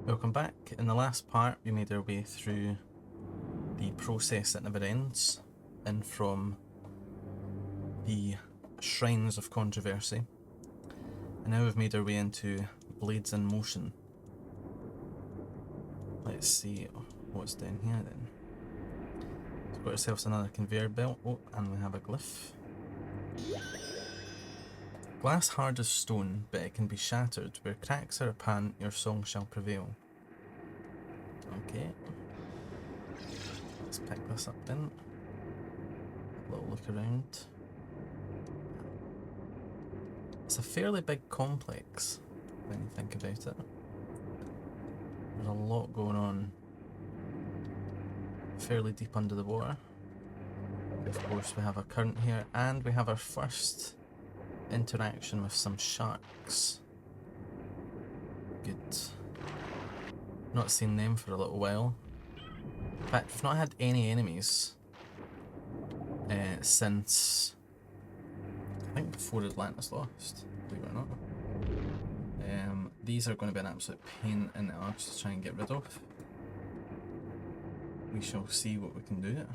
Welcome back. In the last part we made our way through the process that never ends, in from the Shrines of Controversy, and now we've made our way into Blades in Motion. Let's see what's down here then. We've got ourselves another conveyor belt. Oh, and we have a glyph. Glass hard as stone, but it can be shattered. Where cracks are apparent, your song shall prevail. Okay. Let's pick this up then. A little look around. It's a fairly big complex when you think about it. There's a lot going on. Fairly deep under the water. Of course we have a current here, and we have our first interaction with some sharks. Good. Not seen them for a little while. In fact, we've not had any enemies since I think before Atlantis Lost, believe it or not. These are going to be an absolute pain in the arse to try and get rid of. We shall see what we can do.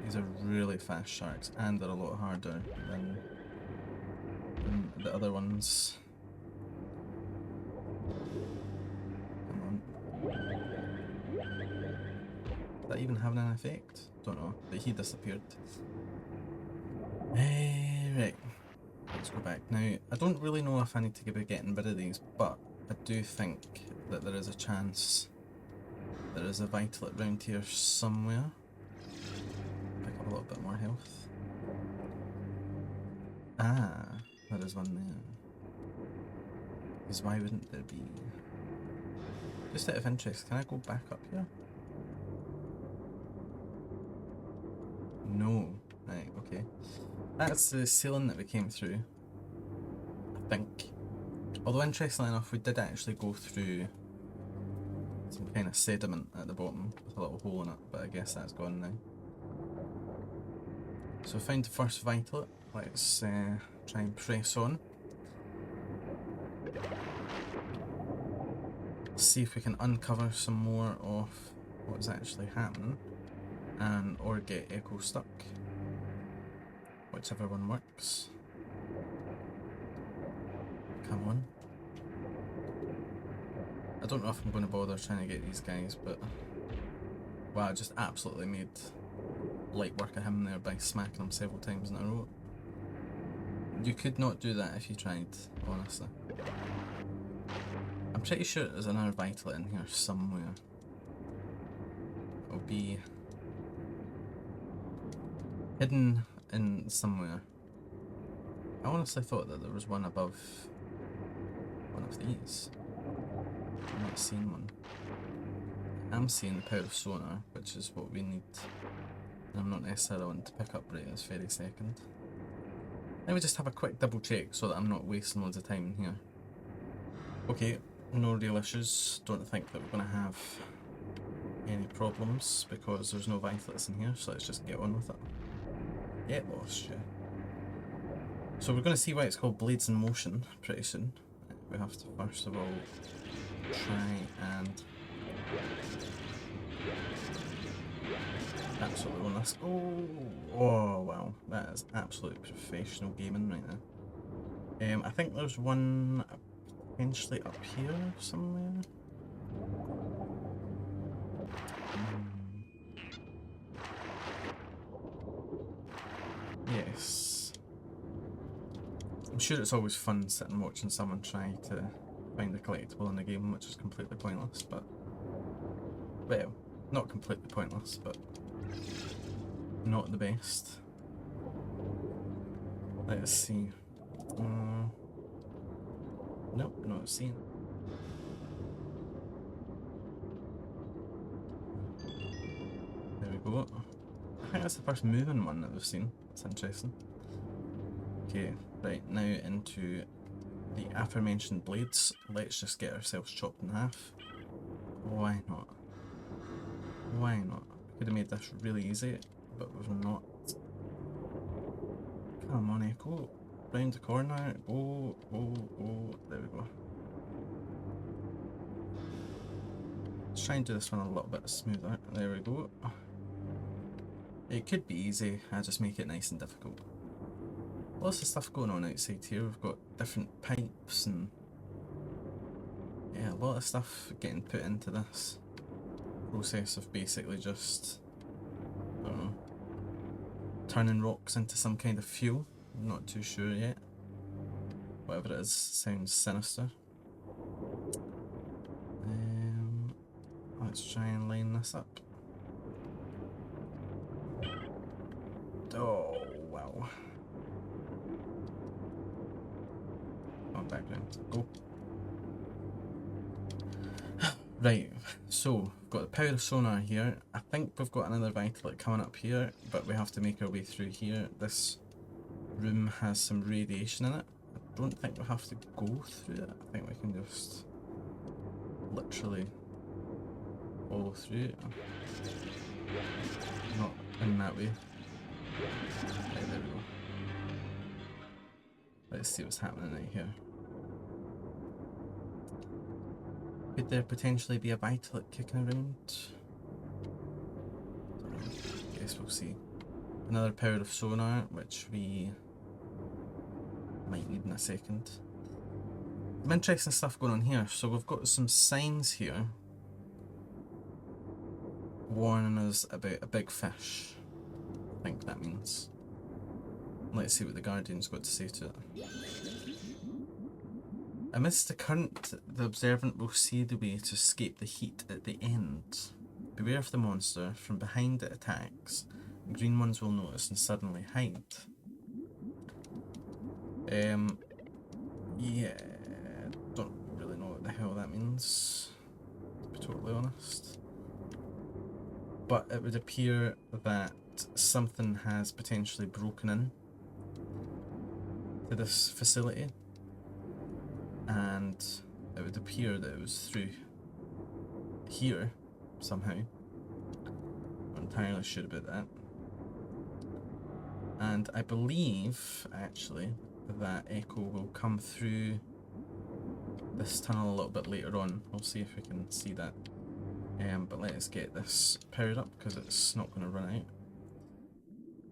These are really fast sharks, and they're a lot harder than the other ones. Come on. Is that even having an effect? Don't know, but he disappeared. Right, let's go back. Now, I don't really know if I need to be getting rid of these, but I do think that there is a chance there is a vitalet round here somewhere. Pick up a little bit more health. Ah, there is one there. Because why wouldn't there be? Just out of interest, can I go back up here? No. Right, okay. That's the ceiling that we came through, I think. Although interestingly enough, we did actually go through some kind of sediment at the bottom with a little hole in it, but I guess that's gone now. So we found the first vitalet. Let's try and press on. See if we can uncover some more of what's actually happening, and or get Ecco stuck. Whichever one works. Come on. I don't know if I'm going to bother trying to get these guys, but wow, I just absolutely made light work of him there by smacking him several times in a row. You could not do that if you tried, honestly. I'm pretty sure there's another vitalet in here somewhere. It'll be hidden in somewhere. I honestly thought that there was one above one of these. I'm not seeing one. I'm seeing the power of sonar, which is what we need. And I'm not necessarily wanting to pick up right this very second. Let me just have a quick double check so that I'm not wasting loads of time in here. Okay, no real issues. Don't think that we're going to have any problems because there's no vitalets in here, so let's just get on with it. Get lost, yeah. So we're going to see why it's called Blades in Motion pretty soon. We have to first of all try and absolutely run this. Oh wow, that is absolute professional gaming right now. I think there's one potentially up here somewhere. Yes. I'm sure it's always fun sitting watching someone try to find a collectible in the game, which is completely pointless, but well, not completely pointless, but not the best. Let's see. Nope, not seeing it. There we go. I think that's the first moving one that we've seen. That's interesting. Okay, right, now into the aforementioned blades. Let's just get ourselves chopped in half. Why not? Why not? Could have made this really easy, but we've not. Come on, Ecco. Round the corner. Oh, oh, oh. There we go. Let's try and do this one a little bit smoother. There we go. It could be easy, I just make it nice and difficult. Lots of stuff going on outside here. We've got different pipes and yeah, a lot of stuff getting put into this process of basically just, I don't know, turning rocks into some kind of fuel. I'm not too sure yet. Whatever it is, sounds sinister. Let's try and line this up. Oh, wow. On background. Go. Right, so we've got the power of sonar here. I think we've got another Vitalite coming up here, but we have to make our way through here. This room has some radiation in it. I don't think we have to go through it. I think we can just literally follow through it. Not in that way. Right, there we go. Let's see what's happening right here. Could there potentially be a Vitalite kicking around? Guess we'll see. Another power of sonar, which we might need in a second. Some interesting stuff going on here. So we've got some signs here warning us about a big fish. I think that means. Let's see what the Guardian's got to say to it. Amidst the current, the observant will see the way to escape the heat at the end. Beware of the monster. From behind it attacks. The green ones will notice and suddenly hide. Yeah, don't really know what the hell that means, to be totally honest. But it would appear that something has potentially broken in to this facility. And it would appear that it was through here somehow. I'm not entirely sure about that. And I believe, actually, that Ecco will come through this tunnel a little bit later on. We'll see if we can see that. But let's get this powered up because it's not going to run out.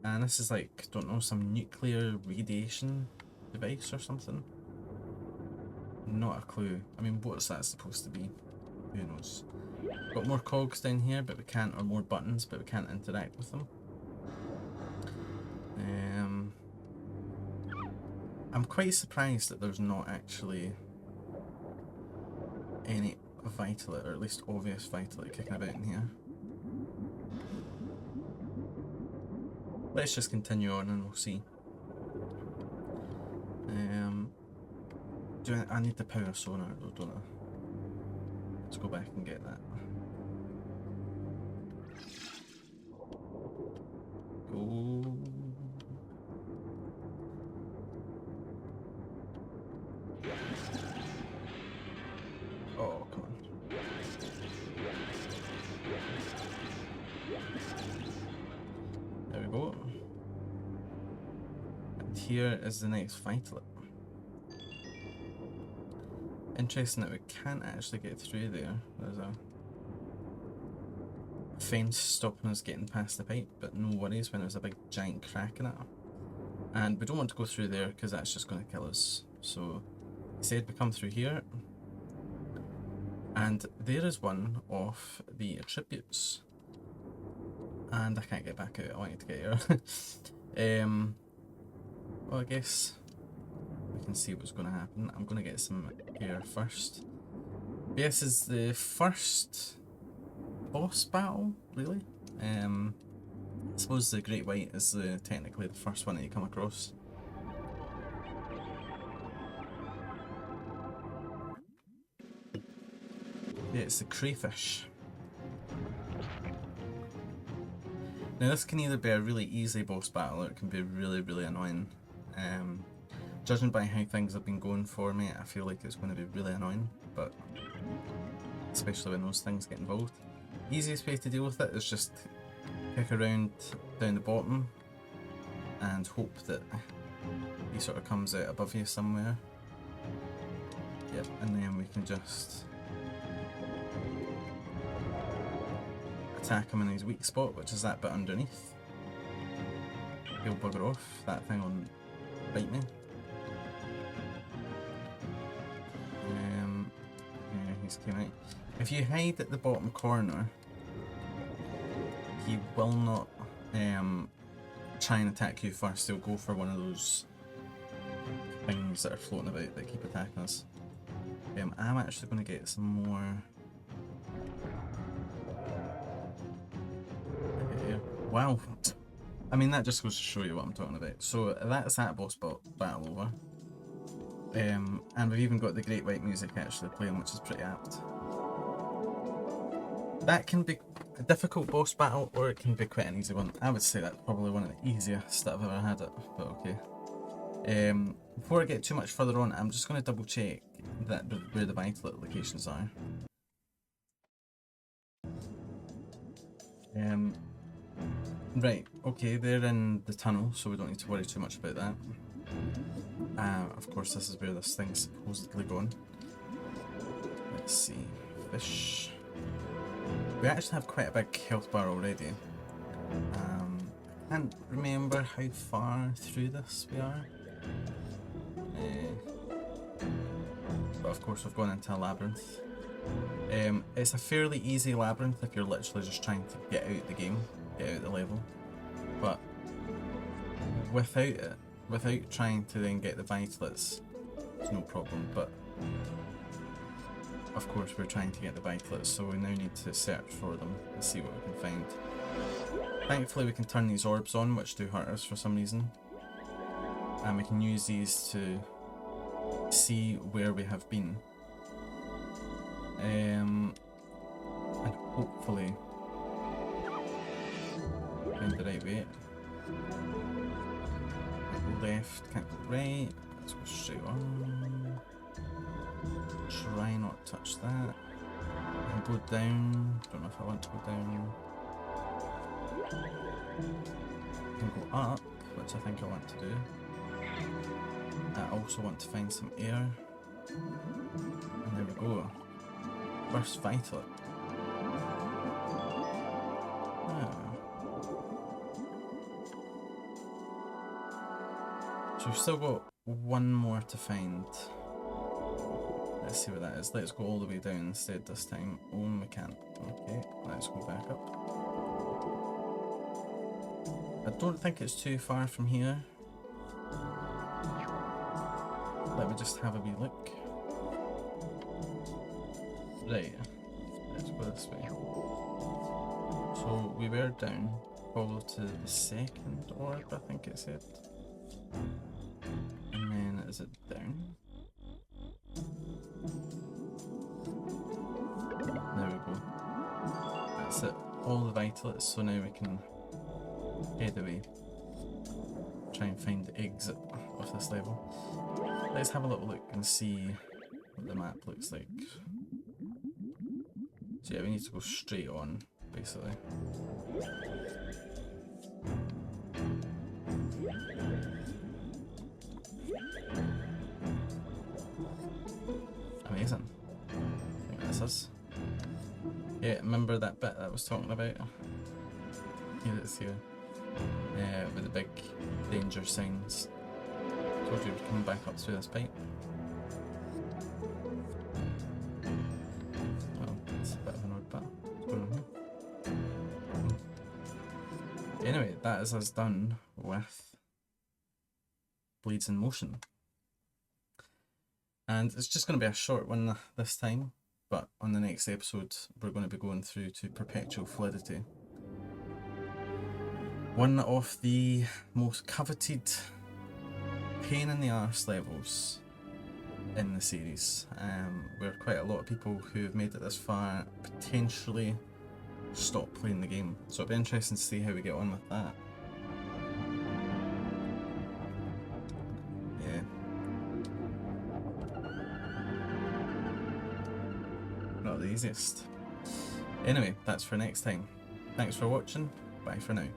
And this is like, don't know, some nuclear radiation device or something. Not a clue. I mean, what's that supposed to be? Who knows? Got more cogs down here, but we can't, or more buttons, but we can't interact with them. I'm quite surprised that there's not actually any Vitalite, or at least obvious Vitalite kicking about in here. Let's just continue on and we'll see. I need the power sonar though, don't I? Let's go back and get that. Go. Oh, come on. There we go. And here is the next Vitalite. Interesting that we can't actually get through there. There's a fence stopping us getting past the pipe, but no worries when there's a big giant crack in it. And we don't want to go through there because that's just going to kill us. So instead we come through here. And there is one of the attributes. And I can't get back out. I wanted to get here. Well, I guess we can see what's going to happen. I'm going to get some air first. This is the first boss battle, really. I suppose the Great White is technically the first one that you come across. Yeah, it's the crayfish. Now this can either be a really easy boss battle or it can be really, really annoying. Judging by how things have been going for me, I feel like it's going to be really annoying, but especially when those things get involved. Easiest way to deal with it is just kick around down the bottom and hope that he sort of comes out above you somewhere. Yep, and then we can just attack him in his weak spot, which is that bit underneath. He'll bugger off. That thing will bite me. Yeah, he's came out. If you hide at the bottom corner, he will not try and attack you first. He'll go for one of those things that are floating about that keep attacking us. I'm actually going to get some more. Wow. I mean, that just goes to show you what I'm talking about. So that's that boss battle over. And we've even got the Great White music actually playing, which is pretty apt. That can be a difficult boss battle, or it can be quite an easy one. I would say that's probably one of the easiest that I've ever had it, but okay. Before I get too much further on, I'm just going to double check that where the vital locations are. Right, okay, they're in the tunnel, so we don't need to worry too much about that. Of course, this is where this thing's supposedly gone. Let's see, fish. We actually have quite a big health bar already. I can't remember how far through this we are. But of course we've gone into a labyrinth. It's a fairly easy labyrinth if you're literally just trying to get out the game, get out the level. But without it, without trying to then get the vitals, it's no problem. But of course we're trying to get the vitals, so we now need to search for them and see what we can find. Thankfully we can turn these orbs on, which do hurt us for some reason. And we can use these to see where we have been. And hopefully find the right way. Can't go left, can't go right. Let's go straight on. Try not to touch that. I can go down. Don't know if I want to go down. I can go up, which I think I want to do. I also want to find some air. And there we go. First vital. So we've still got one more to find. Let's see what that is. Let's go all the way down instead this time. Oh, we can't. Okay, let's go back up. I don't think it's too far from here. Let me just have a wee look. Right, let's go this way. So we were down, follow to the second orb, I think it said. And then is it down? There we go. That's it, all the vitals, so now we can head away. Try and find the exit of this level. Let's have a little look and see what the map looks like. So yeah, we need to go straight on, basically. Amazing. I think that's us. Yeah, remember that bit that I was talking about? Here it is here. With the big danger signs. Told you we'd come back up through this pipe. Oh, it's a bit of an odd bit. What's going on here? Anyway, that is us done with Blades in Motion. And it's just going to be a short one this time, but on the next episode we're going to be going through to Perpetual Fluidity. One of the most coveted pain in the arse levels in the series, where quite a lot of people who have made it this far potentially stop playing the game. So it'll be interesting to see how we get on with that. Yeah. Not the easiest. Anyway, that's for next time. Thanks for watching. Bye for now.